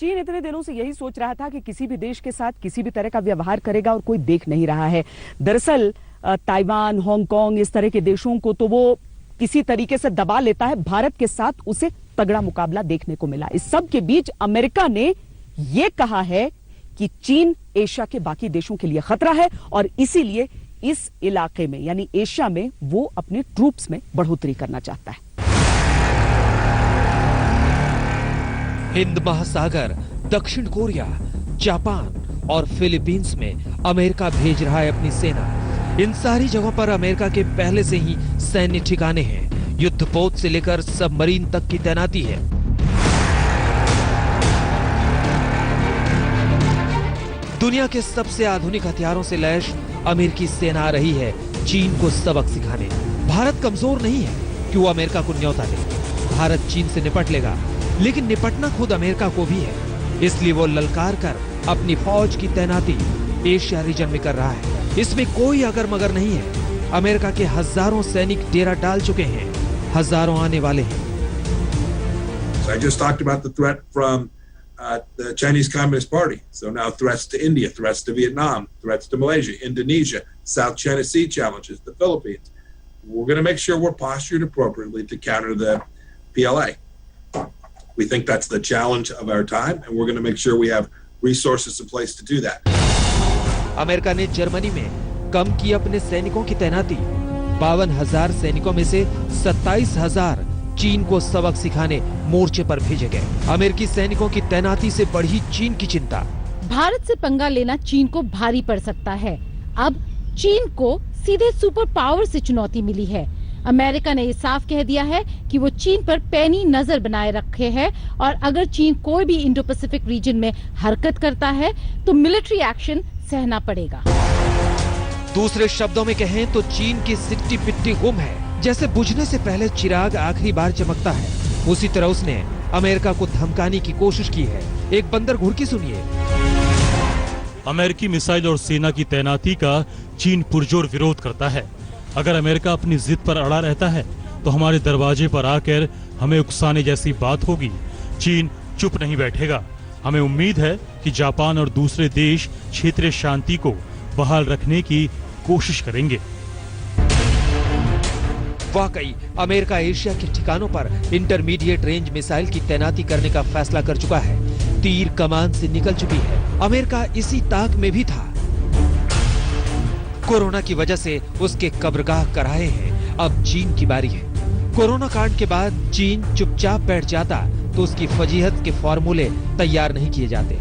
चीन इतने दिनों से यही सोच रहा था कि किसी भी देश के साथ किसी भी तरह का व्यवहार करेगा और कोई देख नहीं रहा है। दरअसल ताइवान, हांगकांग, इस तरह के देशों को तो वो किसी तरीके से दबा लेता है। भारत के साथ उसे तगड़ा मुकाबला देखने को मिला। इस सब के बीच अमेरिका ने यह कहा है कि चीन एशिया के बाकी देशों के लिए खतरा है और इसीलिए इस इलाके में यानी एशिया में वो अपने ट्रूप्स में बढ़ोतरी करना चाहता है। हिंद महासागर, दक्षिण कोरिया, जापान और फिलीपींस में अमेरिका भेज रहा है अपनी सेना। इन सारी जगहों पर अमेरिका के पहले से ही सैन्य ठिकाने हैं। युद्धपोत से लेकर सबमरीन तक की तैनाती है। दुनिया के सबसे आधुनिक हथियारों से लैस अमेरिकी सेना आ रही है चीन को सबक सिखाने। भारत कमजोर नहीं है कि वो अमेरिका को न्योता दे। भारत चीन से निपट लेगा, लेकिन निपटना खुद अमेरिका को भी है। इसलिए वो ललकार कर अपनी फौज की तैनाती एशिया रीजन में कर रहा है। इसमें कोई अगर मगर नहीं है। अमेरिका के हजारों सैनिक डेरा डाल चुके हैं, हजारों आने वाले हैं। So I just talked about the threat from the Chinese Communist Party. So now threats to India, threats to Vietnam, threats to Malaysia, Indonesia, South China Sea challenges, the Philippines. We're going to make sure we're postured appropriately to counter the PLA. We think that's the challenge of our time, and we're going to make sure we have resources in place to do that. America ने Germany में कम की अपने सैनिकों की तैनाती। 52,000 सैनिकों में से 27,000 चीन को सबक सिखाने मोर्चे पर भेजे गए। अमेरिकी सैनिकों की तैनाती से बढ़ी चीन की चिंता। भारत से पंगा लेना चीन को भारी पड़ सकता है। अब चीन को सीधे सुपर पावर से चुनौती मिली है। अमेरिका ने ये साफ कह दिया है कि वो चीन पर पैनी नजर बनाए रखे है और अगर चीन कोई भी इंडो पैसिफिक रीजन में हरकत करता है तो मिलिट्री एक्शन सहना पड़ेगा। दूसरे शब्दों में कहें तो चीन की सिट्टी पिट्टी गुम है। जैसे बुझने से पहले चिराग आखिरी बार चमकता है, उसी तरह उसने अमेरिका को धमकाने की कोशिश की है। एक बंदर घुड़की सुनिए। अमेरिकी मिसाइल और सेना की तैनाती का चीन पुरजोर विरोध करता है। अगर अमेरिका अपनी जिद पर अड़ा रहता है तो हमारे दरवाजे पर आकर हमें उकसाने जैसी बात होगी। चीन चुप नहीं बैठेगा। हमें उम्मीद है कि जापान और दूसरे देश क्षेत्रीय शांति को बहाल रखने की कोशिश करेंगे। वाकई अमेरिका एशिया के ठिकानों पर इंटरमीडिएट रेंज मिसाइल की तैनाती करने का फैसला कर चुका है। तीर कमान से निकल चुकी है। अमेरिका इसी ताक में भी था। कोरोना की वजह से उसके कब्रगाह कराए हैं। अब चीन की बारी है। कोरोना कांड के बाद चीन चुपचाप बैठ जाता तो उसकी फजीहत के फॉर्मूले तैयार नहीं किए जाते,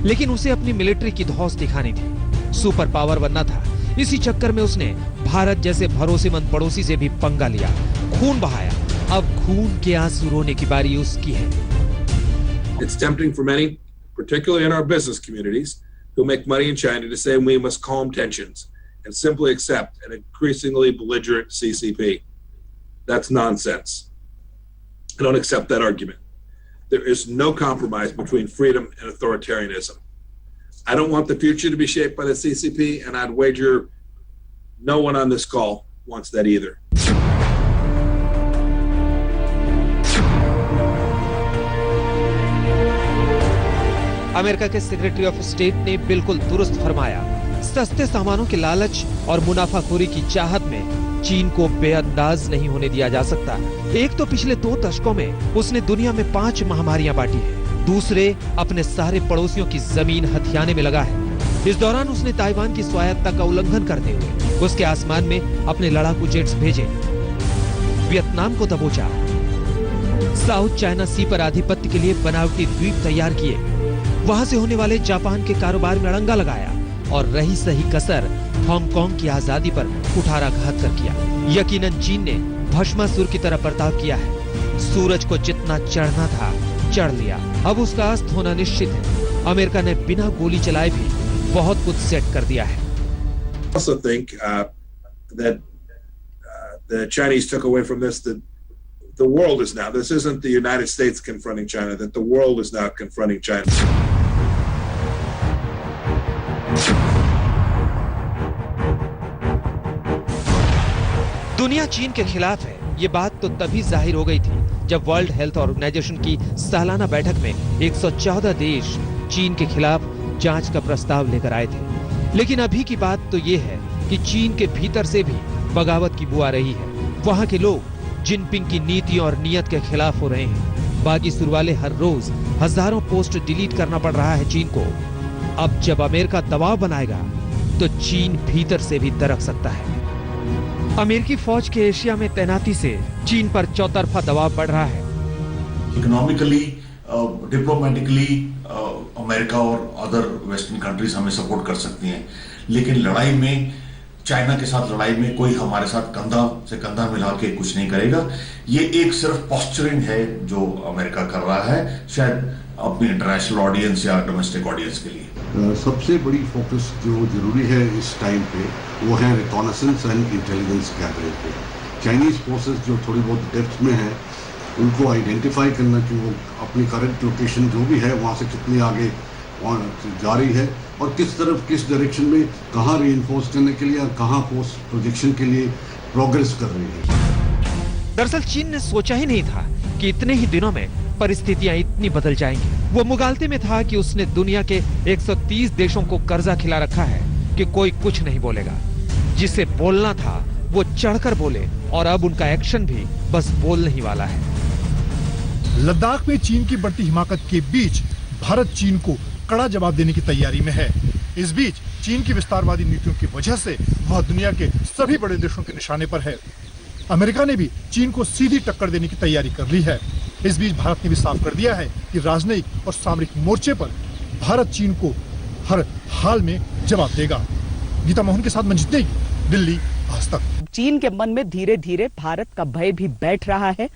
लेकिन उसे अपनी मिलिट्री की धौंस दिखानी थी, सुपर पावर बनना था। इसी चक्कर में उसने भारत जैसे भरोसेमंद पड़ोसी से भी पंगा लिया, खून बहाया। अब खून के आंसू रोने की बारी उसकी है। It's tempting for many, particularly in our business communities, who make money in China, to say we must calm tensions and simply accept an increasingly belligerent CCP. That's nonsense. I don't accept that argument. There is no compromise between freedom and authoritarianism. I don't want the future to be shaped by the CCP, and I'd wager no one on this call wants that either. America के secretary of state ने बिल्कुल दुरुस्त फरमाया। सस्ते सामानों के लालच और मुनाफाखोरी की चाहत में चीन को बेअंदाज नहीं होने दिया जा सकता। एक तो पिछले 2 दशकों में उसने दुनिया में 5 महामारियां बांटी है। दूसरे अपने सारे पड़ोसियों की जमीन हथियाने में लगा है। इस दौरान उसने ताइवान की स्वायत्तता का उल्लंघन करते हुए उसके आसमान में अपने लड़ाकू जेट्स भेजे, वियतनाम को दबोचा, साउथ चाइना सी पर आधिपत्य के लिए बनावटी द्वीप तैयार किए, वहां से होने वाले जापान के कारोबार में अड़ंगा लगाया और रही सही कसर हांगकांग की आजादी पर कुठाराघात कर किया। यकीनन चीन ने भस्मासुर की तरह बर्ताव किया है। सूरज को जितना चढ़ना था चढ़ लिया। अब उसका अस्त होना निश्चित है। अमेरिका ने बिना गोली चलाए भी बहुत कुछ सेट कर दिया है। I also think that the Chinese took away from this that the world is now, this isn't the United States confronting China, that the world is now confronting China. दुनिया चीन के खिलाफ है, ये बात तो तभी जाहिर हो गई थी जब वर्ल्ड हेल्थ ऑर्गेनाइजेशन की सालाना बैठक में 114 देश चीन के खिलाफ जांच का प्रस्ताव लेकर आए थे। लेकिन अभी की बात तो ये है कि चीन के भीतर से भी बगावत की बू आ रही है। वहां के लोग जिनपिंग की नीति और नियत के खिलाफ हो रहे हैं। बागी सुर वाले हर रोज हजारों पोस्ट डिलीट करना पड़ रहा है चीन को। अब जब अमेरिका दबाव बनाएगा तो चीन भीतर से भी दरक सकता है। अमेरिकी फौज के एशिया में तैनाती से चीन पर चौतरफा दबाव बढ़ रहा है। इकोनॉमिकली, डिप्लोमेटिकली अमेरिका और अदर वेस्टर्न कंट्रीज हमें सपोर्ट कर सकती हैं, लेकिन लड़ाई में, चाइना के साथ लड़ाई में कोई हमारे साथ कंधा से कंधा मिला के कुछ नहीं करेगा। ये एक सिर्फ पॉस्चरिंग है जो अमेरिका कर रहा है, शायद अपनी इंटरनेशनल ऑडियंस या डोमेस्टिक ऑडियंस के लिए। सबसे बड़ी फोकस जो जरूरी है इस टाइम पे वो है रिकॉनेसेंस एंड इंटेलिजेंस गैदरिंग पे। चाइनीज फोर्सेस जो थोड़ी बहुत डेप्थ में है उनको आइडेंटिफाई करना कि वो अपनी करंट लोकेशन जो भी है वहाँ से कितनी आगे जा रही है और किस तरफ, किस डायरेक्शन में कहाँ रीइंफोर्स करने के लिए और कहाँ फोर्स प्रोजेक्शन के लिए प्रोग्रेस कर रही है। दरअसल चीन ने सोचा ही नहीं था कि इतने ही दिनों में परिस्थितियां इतनी बदल जाएंगी। वो मुगालते में था कि उसने दुनिया के 130 देशों को कर्जा खिला रखा है कि कोई कुछ नहीं बोलेगा। जिसे बोलना था वो चढ़कर बोले और अब उनका एक्शन भी बस बोलने ही वाला है। लद्दाख में चीन की बढ़ती हिमाकत के बीच भारत चीन को कड़ा जवाब देने की तैयारी में है। इस बीच चीन की विस्तारवादी नीतियों की वजह से वह दुनिया के सभी बड़े देशों के निशाने पर है। अमेरिका ने भी चीन को सीधी टक्कर देने की तैयारी कर ली है। इस बीच भारत ने भी साफ कर दिया है कि राजनयिक और सामरिक मोर्चे पर भारत चीन को हर हाल में जवाब देगा। गीता मोहन के साथ मंजित नेगी, दिल्ली, आज तक। चीन के मन में धीरे धीरे भारत का भय भी बैठ रहा है।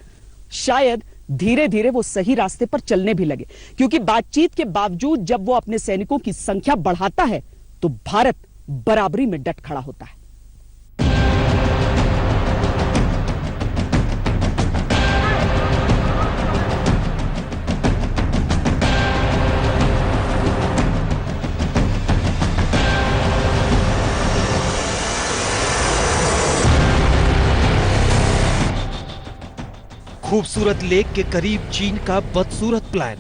शायद धीरे धीरे वो सही रास्ते पर चलने भी लगे, क्योंकि बातचीत के बावजूद जब वो अपने सैनिकों की संख्या बढ़ाता है तो भारत बराबरी में डट खड़ा होता है। खूबसूरत लेक के करीब चीन का बदसूरत प्लान।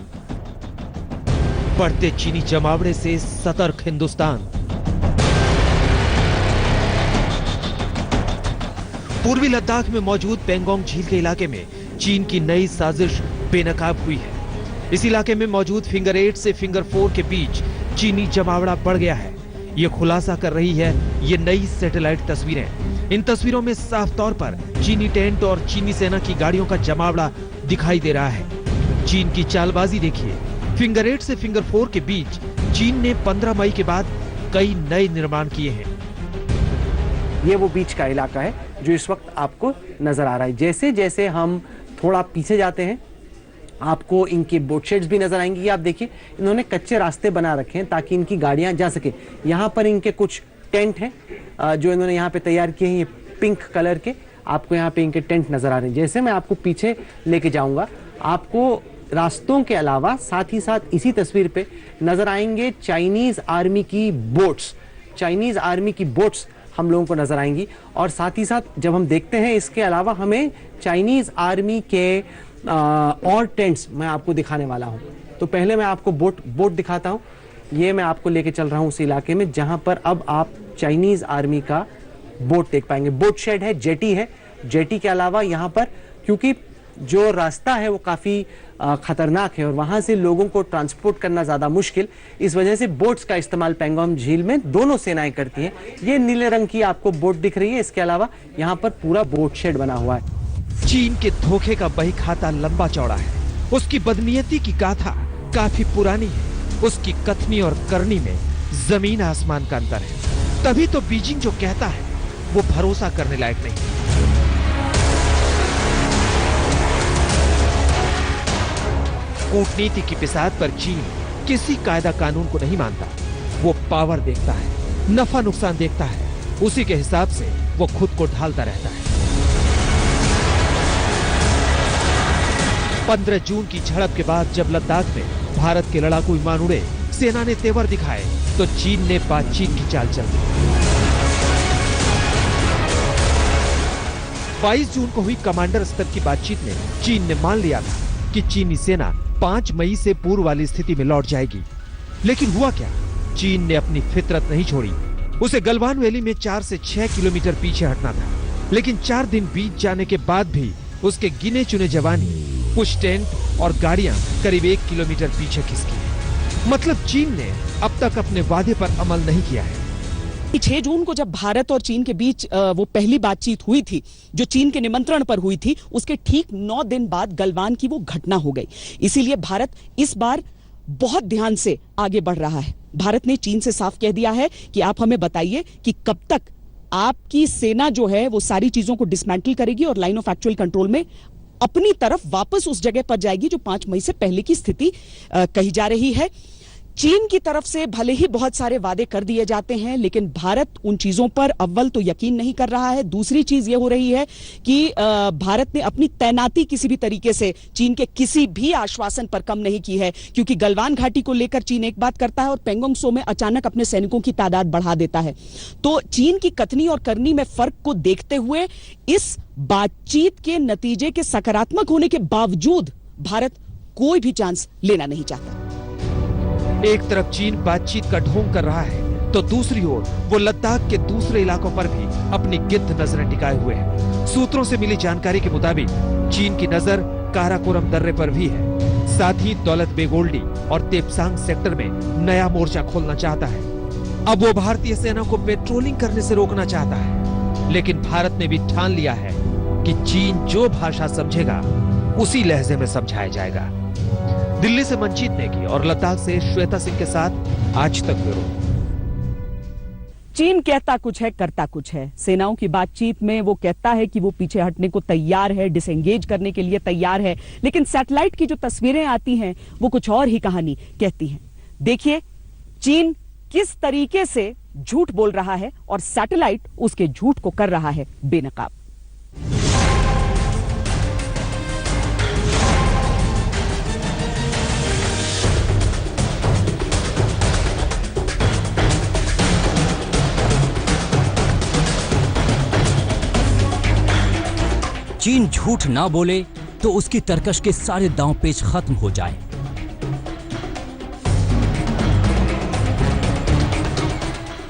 बढ़ते चीनी जमावड़े से सतर्क हिंदुस्तान। पूर्वी लद्दाख में मौजूद पेंगोंग झील के इलाके में चीन की नई साजिश बेनकाब हुई है। इस इलाके में मौजूद फिंगर 8 से फिंगर 4 के बीच चीनी जमावड़ा बढ़ गया है। ये खुलासा कर रही है ये नई सैटेलाइट तस्वीरें। इन तस्वीरों में साफ तौर पर चीनी टेंट और चीनी सेना की गाड़ियों का जमावड़ा दिखाई दे रहा है। चीन की चालबाजी देखिए। फिंगर 8 से फिंगर 4 के बीच चीन ने 15 मई के बाद कई नए निर्माण किए हैं। ये वो बीच का इलाका है जो इस वक्त आपको नजर आ रहा है। जैसे जैसे हम थोड़ा पीछे जाते हैं आपको इनके बोट शेड्स भी नजर आएंगी। आप देखिए इन्होंने कच्चे रास्ते बना रखे हैं ताकि इनकी गाड़ियां जा सके। यहाँ पर इनके कुछ टेंट हैं जो इन्होंने यहाँ पे तैयार किए हैं, ये पिंक कलर के। आपको यहाँ पे इनके टेंट नजर आ रहे हैं। जैसे मैं आपको पीछे लेके जाऊंगा आपको रास्तों के अलावा साथ ही साथ इसी तस्वीर पे नजर आएंगे चाइनीज आर्मी की बोट्स। चाइनीज आर्मी की बोट्स हम लोगों को नजर आएंगी और साथ ही साथ जब हम देखते हैं इसके अलावा हमें चाइनीज आर्मी के और टेंट्स मैं आपको दिखाने वाला हूं। तो पहले मैं आपको बोट दिखाता हूं। ये मैं आपको लेके चल रहा हूं उस इलाके में जहां पर अब आप चाइनीज आर्मी का बोट देख पाएंगे। बोट शेड है, जेटी है। जेटी के अलावा यहाँ पर क्योंकि जो रास्ता है वो काफी खतरनाक है और वहां से लोगों को ट्रांसपोर्ट करना ज्यादा मुश्किल, इस वजह से बोट्स का इस्तेमाल पेंगोंग झील में दोनों सेनाएं करती हैं। ये नीले रंग की आपको बोट दिख रही है। इसके अलावा यहाँ पर पूरा बोट शेड बना हुआ है। चीन के धोखे का बही खाता लंबा चौड़ा है। उसकी बदनीयती की गाथा काफी पुरानी है। उसकी कथनी और करनी में जमीन आसमान का अंतर है। तभी तो बीजिंग जो कहता है वो भरोसा करने लायक नहीं। कूटनीति की बिसात पर चीन किसी कायदा कानून को नहीं मानता। वो पावर देखता है, नफा नुकसान देखता है, उसी के हिसाब से वो खुद को ढालता रहता है। 15 जून की झड़प के बाद जब लद्दाख में भारत के लड़ाकू विमान उड़े, सेना ने तेवर दिखाए तो चीन ने बातचीत की चाल चल दी। 22 जून को हुई कमांडर स्तर की बातचीत में चीन ने मान लिया था कि चीनी सेना 5 मई से पूर्व वाली स्थिति में लौट जाएगी। लेकिन हुआ क्या? चीन ने अपनी फितरत नहीं छोड़ी। उसे गलवान वैली में 4 से 6 किलोमीटर पीछे हटना था, लेकिन 4 दिन बीत जाने के बाद भी उसके गिने चुने जवान ही, कुछ टेंट और गाड़ियां करीब 1 किलोमीटर पीछे खिसकी। मतलब चीन ने अब तक अपने वादे पर अमल नहीं किया है। 6 जून को जब भारत और चीन के बीच वो पहली बातचीत हुई थी, जो चीन के निमंत्रण पर हुई थी, उसके ठीक 9 दिन बाद गलवान की वो घटना हो गई। इसीलिए भारत इस बार बहुत ध्यान से आगे बढ़ रहा है। भारत ने चीन से साफ कह दिया है कि आप हमें बताइए कि कब तक आपकी सेना जो है वो सारी चीजों को डिसमेंटल करेगी और लाइन ऑफ एक्चुअल कंट्रोल में अपनी तरफ वापस उस जगह पर जाएगी जो 5 मई से पहले की स्थिति कही जा रही है। चीन की तरफ से भले ही बहुत सारे वादे कर दिए जाते हैं, लेकिन भारत उन चीजों पर अव्वल तो यकीन नहीं कर रहा है। दूसरी चीज ये हो रही है कि भारत ने अपनी तैनाती किसी भी तरीके से चीन के किसी भी आश्वासन पर कम नहीं की है, क्योंकि गलवान घाटी को लेकर चीन एक बात करता है और पेंगोंग त्सो में अचानक अपने सैनिकों की तादाद बढ़ा देता है। तो चीन की कथनी और करनी में फर्क को देखते हुए इस बातचीत के नतीजे के सकारात्मक होने के बावजूद भारत कोई भी चांस लेना नहीं चाहता। एक तरफ चीन बातचीत का ढोंग कर रहा है, तो दूसरी ओर वो लद्दाख के दूसरे इलाकों पर भी अपनी गिद्ध नजरें टिकाए हुए है। सूत्रों से मिली जानकारी के मुताबिक चीन की नजर काराकोरम दर्रे पर भी है। साथ ही दौलत बेग ओल्डी और तेपसांग सेक्टर में नया मोर्चा खोलना चाहता है। अब वो भारतीय सेना को पेट्रोलिंग करने से रोकना चाहता है, लेकिन भारत ने भी ठान लिया है कि चीन जो भाषा समझेगा उसी लहजे में समझाया जाएगा। दिल्ली से मनजीत नेगी और लद्दाख से श्वेता सिंह के साथ आज तक ब्यूरो। चीन कहता कुछ है, करता कुछ है। सेनाओं की बातचीत में वो कहता है कि वो पीछे हटने को तैयार है, डिसएंगेज करने के लिए तैयार है, लेकिन सैटेलाइट की जो तस्वीरें आती हैं वो कुछ और ही कहानी कहती हैं। देखिए चीन किस तरीके से झूठ बोल रहा है और सैटेलाइट उसके झूठ को कर रहा है बेनकाब। चीन झूठ ना बोले तो उसकी तरकश के सारे दांव पेच खत्म हो जाए।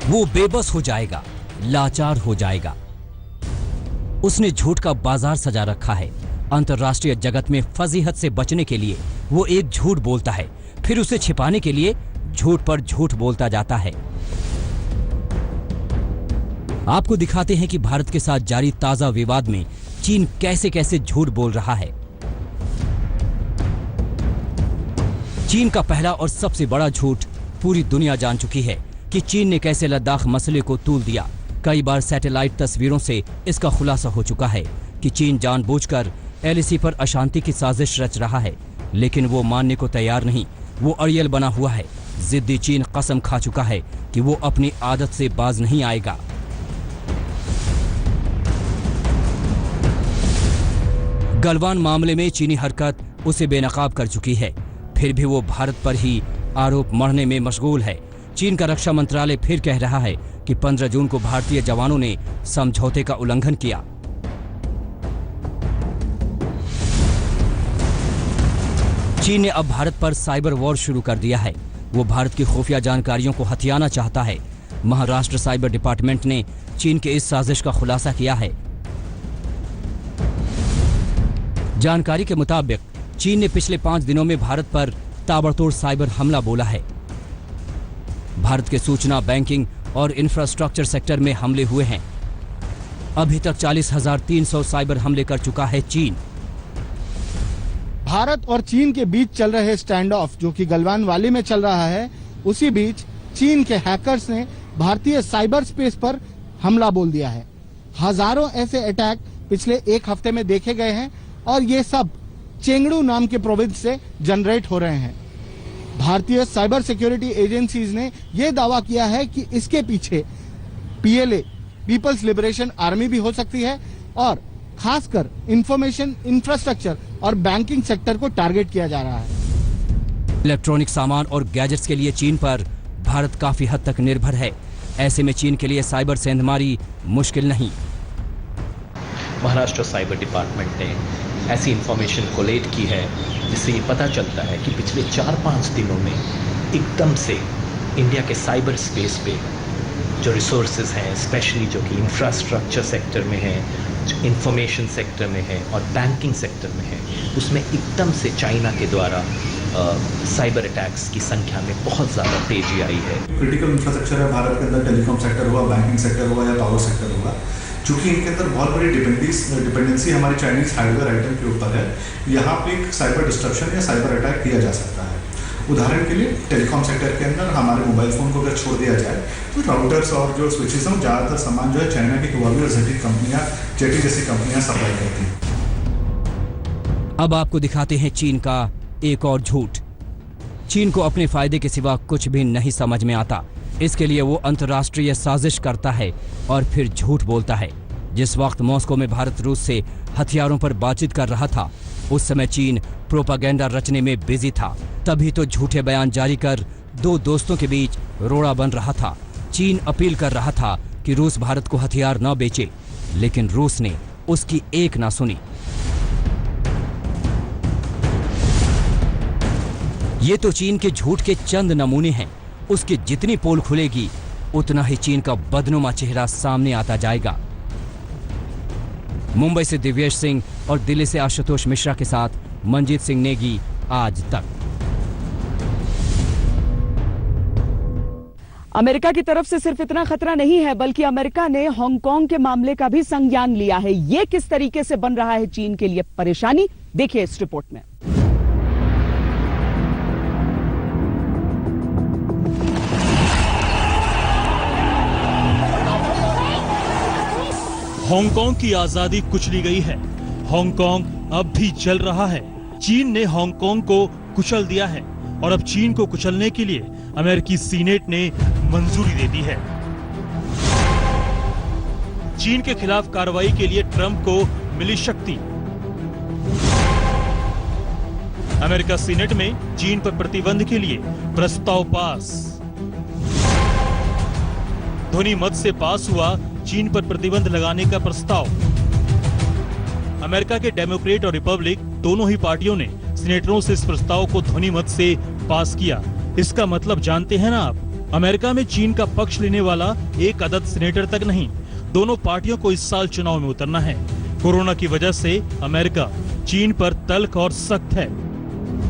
वो बेबस हो जाएगा, लाचार हो जाएगा। उसने झूठ का बाजार सजा रखा है। अंतर्राष्ट्रीय जगत में फजीहत से बचने के लिए वो एक झूठ बोलता है, फिर उसे छिपाने के लिए झूठ पर झूठ बोलता जाता है। आपको दिखाते हैं कि भारत के साथ जारी ताजा विवाद में चीन कैसे कैसे झूठ बोल रहा है। चीन का पहला और सबसे बड़ा झूठ पूरी दुनिया जान चुकी है कि चीन ने कैसे लद्दाख मसले को तूल दिया। कई बार सैटेलाइट तस्वीरों से इसका खुलासा हो चुका है कि चीन जानबूझकर LAC पर अशांति की साजिश रच रहा है, लेकिन वो मानने को तैयार नहीं। वो अड़ियल बना हुआ है। जिद्दी चीन कसम खा चुका है कि वो अपनी आदत से बाज नहीं आएगा। गलवान मामले में चीनी हरकत उसे बेनकाब कर चुकी है, फिर भी वो भारत पर ही आरोप मढ़ने में मशगूल है। चीन का रक्षा मंत्रालय फिर कह रहा है कि 15 जून को भारतीय जवानों ने समझौते का उल्लंघन किया। चीन ने अब भारत पर साइबर वॉर शुरू कर दिया है। वो भारत की खुफिया जानकारियों को हथियाना चाहता है। महाराष्ट्र साइबर डिपार्टमेंट ने चीन के इस साजिश का खुलासा किया है। जानकारी के मुताबिक चीन ने पिछले 5 दिनों में भारत पर ताबड़तोड़ साइबर हमला बोला है। भारत के सूचना, बैंकिंग और इंफ्रास्ट्रक्चर सेक्टर में हमले हुए हैं। अभी तक 40,300 साइबर हमले कर चुका है चीन। भारत और चीन के बीच चल रहे स्टैंड ऑफ जो कि गलवान वैली में चल रहा है, उसी बीच चीन के हैकर्स ने भारतीय साइबर स्पेस पर हमला बोल दिया है। हजारों ऐसे अटैक पिछले 1 हफ्ते में देखे गए हैं और ये सब चेंगडू नाम के प्रोविंस से जनरेट हो रहे हैं। भारतीय साइबर सिक्योरिटी एजेंसीज ने यह दावा किया है कि इसके पीछे PLA पीपल्स लिबरेशन आर्मी भी हो सकती है और खासकर इंफॉर्मेशन इंफ्रास्ट्रक्चर और बैंकिंग सेक्टर को टारगेट किया जा रहा है। इलेक्ट्रॉनिक सामान और गैजेट्स के लिए चीन पर भारत काफी हद तक निर्भर है। ऐसे में चीन के लिए साइबर सेंधमारी मुश्किल नहीं। महाराष्ट्र साइबर डिपार्टमेंट ने ऐसी इंफॉर्मेशन कोलेट की है जिससे ये पता चलता है कि पिछले 4-5 दिनों में एकदम से इंडिया के साइबर स्पेस पे जो रिसोर्सेज हैं, स्पेशली जो कि इंफ्रास्ट्रक्चर सेक्टर में है, जो इंफॉर्मेशन सेक्टर में है और बैंकिंग सेक्टर में है, उसमें एकदम से चाइना के द्वारा साइबर अटैक्स की संख्या में बहुत ज़्यादा तेजी आई है। क्रिटिकल इंफ्रास्ट्रक्चर है भारत के अंदर, टेलीकॉम सेक्टर हुआ, बैंकिंग सेक्टर हुआ या पावर सेक्टर हुआ, चूँकि इनके अंदर बहुत बड़ी डिपेंडेंसी हमारी चाइनीज़ हार्डवेयर आइटम के ऊपर है, यहाँ पे एक साइबर डिस्ट्रप्शन या साइबर अटैक किया जा सकता है। उदाहरण के लिए टेलीकॉम सेक्टर के अंदर हमारे मोबाइल फ़ोन को अगर छोड़ दिया जाए तो राउटर्स और जो स्विचेस हैं ज़्यादातर सामान जो है चाइना की हुआवी और जेटी कंपनियाँ, जेटी जैसी कंपनियाँ सप्लाई करती हैं। अब आपको दिखाते हैं चीन का एक और झूठ। चीन को अपने फायदे के सिवा कुछ भी नहीं समझ में आता। इसके लिए वो अंतर्राष्ट्रीय साजिश करता है और फिर झूठ बोलता है। जिस वक्त मॉस्को में भारत रूस से हथियारों पर बातचीत कर रहा था, उस समय चीन प्रोपागेंडा रचने में बिजी था। तभी तो झूठे बयान जारी कर दो दोस्तों के बीच रोड़ा बन रहा था। चीन अपील कर रहा था कि रूस भारत को हथियार न बेचे, लेकिन रूस ने उसकी एक ना सुनी। ये तो चीन के झूठ के चंद नमूने हैं। उसकी जितनी पोल खुलेगी उतना ही चीन का बदनुमा चेहरा सामने आता जाएगा। मुंबई से दिव्येश सिंह और दिल्ली से आशुतोष मिश्रा के साथ मंजीत सिंह नेगी, आज तक। अमेरिका की तरफ से सिर्फ इतना खतरा नहीं है, बल्कि अमेरिका ने हांगकांग के मामले का भी संज्ञान लिया है। ये किस तरीके से बन रहा है चीन के लिए परेशानी, देखिए इस रिपोर्ट में। हांगकांग की आजादी कुचली गई है। हांगकांग अब भी जल रहा है। चीन ने हांगकांग को कुचल दिया है और अब चीन को कुचलने के लिए अमेरिकी सीनेट ने मंजूरी दे दी है। चीन के खिलाफ कार्रवाई के लिए ट्रंप को मिली शक्ति। अमेरिका सीनेट में चीन पर प्रतिबंध के लिए प्रस्ताव पास। ध्वनि मत से पास हुआ चीन पर प्रतिबंध लगाने का प्रस्ताव। अमेरिका के डेमोक्रेट और रिपब्लिक दोनों ही पार्टियों ने सीनेटरों से इस प्रस्ताव को ध्वनि मत से पास किया। इसका मतलब जानते हैं ना आप? अमेरिका में चीन का पक्ष लेने वाला एक अदद सीनेटर तक नहीं। दोनों पार्टियों को इस साल चुनाव में उतरना है। कोरोना की वजह से अमेरिका चीन पर तल्ख और सख्त है।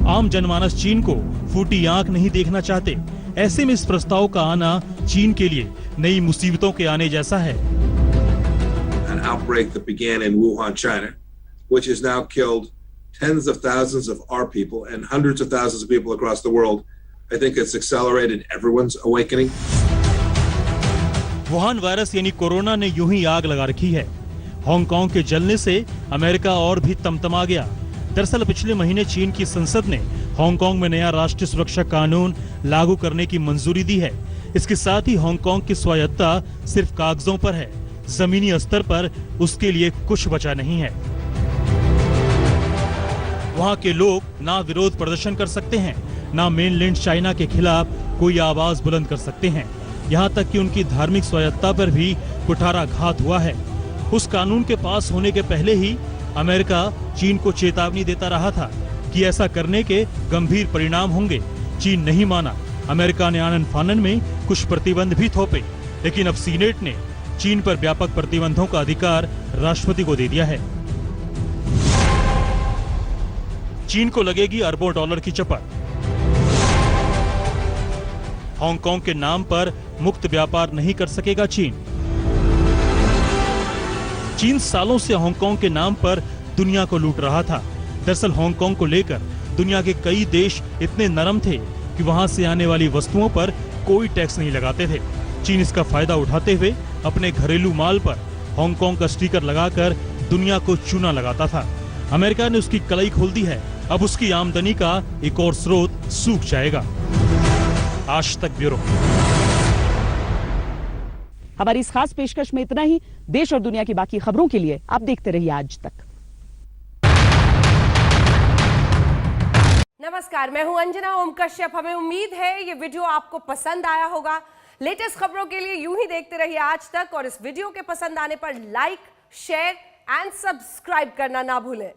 आम जनमानस चीन को फूटी आंख नहीं देखना चाहते। ऐसे में इस प्रस्ताव का आना चीन के लिए नई मुसीबतों के आने जैसा है। An outbreak that began in Wuhan, China, which has now killed tens of thousands of our people and hundreds of thousands of people across the world. I think it's accelerated everyone's awakening. Wuhan virus यानी corona ने यूं ही आग लगा रखी है। Hong Kong के जलने से अमेरिका और भी तमतमा गया। दरअसल पिछले महीने चीन की संसद ने हांगकांग में नया राष्ट्रीय सुरक्षा कानून लागू करने की मंजूरी दी है। इसके साथ ही हांगकांग की स्वायत्तता सिर्फ कागजों पर है। जमीनी स्तर पर उसके लिए कुछ बचा नहीं है। वहां के लोग ना विरोध प्रदर्शन कर सकते हैं, ना मेनलैंड चाइना के खिलाफ कोई आवाज बुलंद कर सकते हैं। यहाँ तक कि उनकी धार्मिक स्वायत्तता पर भी कुठाराघात हुआ है। उस कानून के पास होने के पहले ही अमेरिका चीन को चेतावनी देता रहा था कि ऐसा करने के गंभीर परिणाम होंगे। चीन नहीं माना। अमेरिका ने आनन फानन में कुछ प्रतिबंध भी थोपे, लेकिन अब सीनेट ने चीन पर व्यापक प्रतिबंधों का अधिकार राष्ट्रपति को दे दिया है। चीन को लगेगी अरबों डॉलर की चपत। हांगकांग के नाम पर मुक्त व्यापार नहीं कर सकेगा चीन। चीन सालों से हांगकांग के नाम पर दुनिया को लूट रहा था। दरअसल हांगकांग को लेकर दुनिया के कई देश इतने नरम थे कि वहां से आने वाली वस्तुओं पर कोई टैक्स नहीं लगाते थे। चीन इसका फायदा उठाते हुए अपने घरेलू माल पर हांगकांग का स्टिकर लगाकर दुनिया को चूना लगाता था। अमेरिका ने उसकी कलाई खोल दी है। अब उसकी आमदनी का एक और स्रोत सूख जाएगा। आज तक ब्यूरो। हमारी इस खास पेशकश में इतना ही। देश और दुनिया की बाकी खबरों के लिए आप देखते रहिए आज तक। नमस्कार, मैं हूं अंजना ओम कश्यप। हमें उम्मीद है ये वीडियो आपको पसंद आया होगा। लेटेस्ट खबरों के लिए यूं ही देखते रहिए आज तक, और इस वीडियो के पसंद आने पर लाइक, शेयर एंड सब्सक्राइब करना ना भूलें।